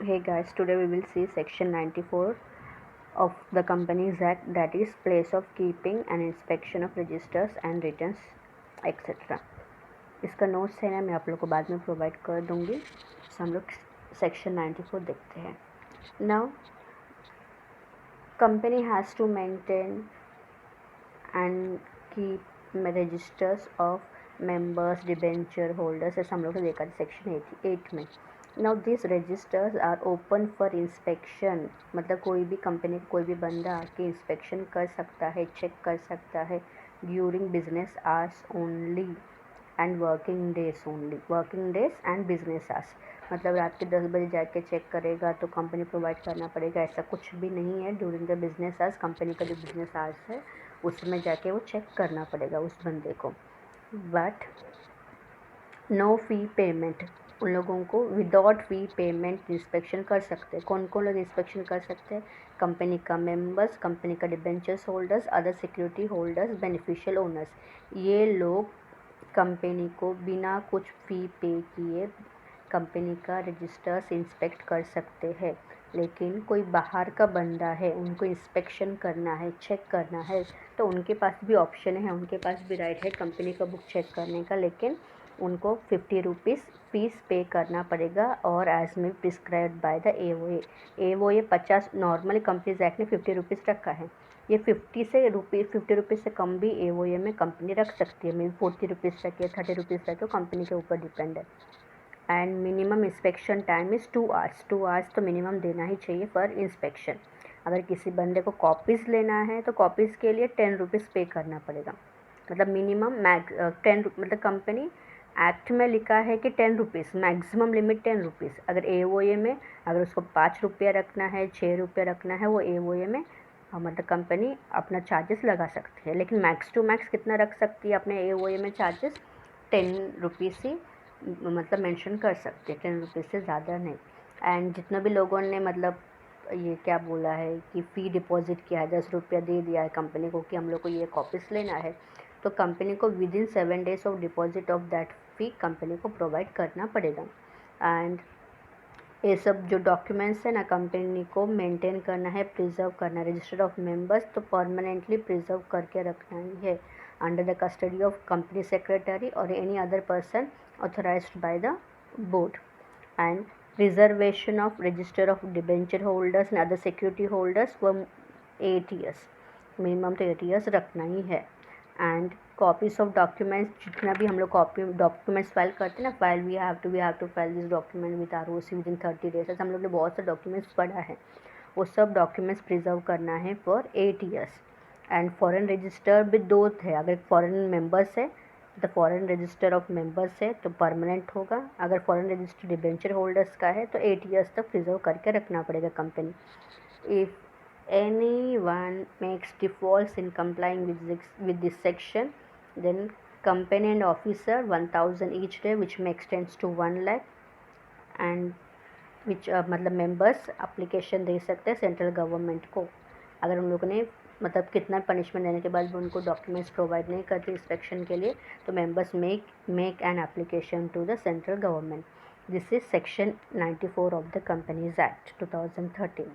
Hey guys, today we will see section 94 of the Companies Act, that is place of keeping and inspection of registers and returns etc. इसका notes है ना, मैं आप लोग को बाद में प्रोवाइड कर दूंगी। तो हम लोग सेक्शन 94 देखते हैं। Now company has to maintain and keep registers of members, debenture holders, ऐसा हम लोग ने देखा था सेक्शन 8 में। Now this registers are open for inspection, मतलब कोई भी कंपनी कोई भी बंदा आके इंस्पेक्शन कर सकता है, चेक कर सकता है during business hours only and working days only, working days and business hours, मतलब रात के 10 बजे जाके चेक करेगा तो कंपनी प्रोवाइड करना पड़ेगा, ऐसा कुछ भी नहीं है। During the business hours, company का जो बिजनेस आवर्स है उसमें जाके वो चेक करना पड़ेगा उस बंदे को। बट नो फी पेमेंट, उन लोगों को विदाउट फी पेमेंट इंस्पेक्शन कर सकते हैं। कौन कौन लोग इंस्पेक्शन कर सकते हैं? कंपनी का मेंबर्स, कंपनी का debentures holders, other security holders, beneficial owners, ये लोग कंपनी को बिना कुछ फ़ी पे किए कंपनी का रजिस्टर्स इंस्पेक्ट कर सकते हैं। लेकिन कोई बाहर का बंदा है, उनको इंस्पेक्शन करना है, चेक करना है, तो उनके पास भी ऑप्शन है, उनके पास भी राइट है कंपनी का बुक चेक करने का, लेकिन उनको 50 रुपीज़ फीस पे करना पड़ेगा और एज में prescribed by the AOA 50, normally companies act ने 50 रुपीज़ रखा है। ये 50 रुपीज़ से कम भी AOA में कंपनी रख सकती है, मीन 40 रुपीज़ रखे, 30 रुपीज़ रखे, कंपनी के ऊपर डिपेंड है। And minimum inspection time is 2 hours, 2 hours तो मिनिमम देना ही चाहिए फॉर इंस्पेक्शन। अगर किसी बंदे को कॉपीज़ लेना है तो कॉपीज़ के लिए 10 रुपीज़ पे करना पड़ेगा, मतलब मिनिमम 10, मतलब कंपनी एक्ट में लिखा है कि 10 रुपीज़, मैक्सिमम लिमिट 10 रुपीज़। अगर AOA में अगर उसको 5 रुपया रखना है, 6 रुपया रखना है, वो AOA में मतलब कंपनी अपना चार्जेस लगा सकती है, लेकिन मैक्स टू मैक्स कितना रख सकती है अपने AOA में चार्जेस? 10 रुपीज़ ही मतलब मेंशन कर सकते हैं, 10 रुपीज़ से ज़्यादा नहीं। एंड जितने भी लोगों ने मतलब ये क्या बोला है कि फ़ी डिपॉजिट किया है, 10 रुपया दे दिया है कंपनी को कि हम लोग को ये कॉपीज़ लेना है, तो कंपनी को within 7 days of deposit of that fee company को प्रोवाइड करना पड़ेगा। एंड ये सब जो डॉक्यूमेंट्स है ना, कंपनी को मेंटेन करना है, प्रिजर्व करना है। रजिस्टर ऑफ मेंबर्स तो परमानेंटली प्रिजर्व करके रखना ही है under the custody of company secretary और any other person authorised by the board. And reservation of register of debenture holders and other security holders for 8 years, minimum तो 8 years रखना ही है। एंड कॉपीज़ ऑफ डॉक्यूमेंट्स, जितना भी हम लोग copy documents file करते हैं ना, we have to file this document with ROC within 30 days, ऐसे हम लोग ने बहुत से डॉक्यूमेंट्स पढ़ा है, वो सब डॉक्यूमेंट्स प्रिजर्व करना है for 8 years. And foreign register भी 2 है, अगर फॉरेन मेंबर्स है तो फॉरेन रजिस्टर ऑफ मेंबर्स है तो परमानेंट होगा, अगर फॉरेन रजिस्टर डिबेंचर होल्डर्स का है तो 8 ईयर्स तक प्रिजर्व करके रखना पड़ेगा company. If anyone makes defaults in complying with this section, then company and officer 1000 each day, which may extends to 1 lakh, and which मतलब मेंबर्स अप्लीकेशन दे सकते हैं सेंट्रल गवर्नमेंट को। अगर उन लोगों ने मतलब कितना पनिशमेंट देने के बाद भी उनको डॉक्यूमेंट्स प्रोवाइड नहीं करते इंस्पेक्शन के लिए, तो members make an application to the central government. This is section 94 of the companies act 2013।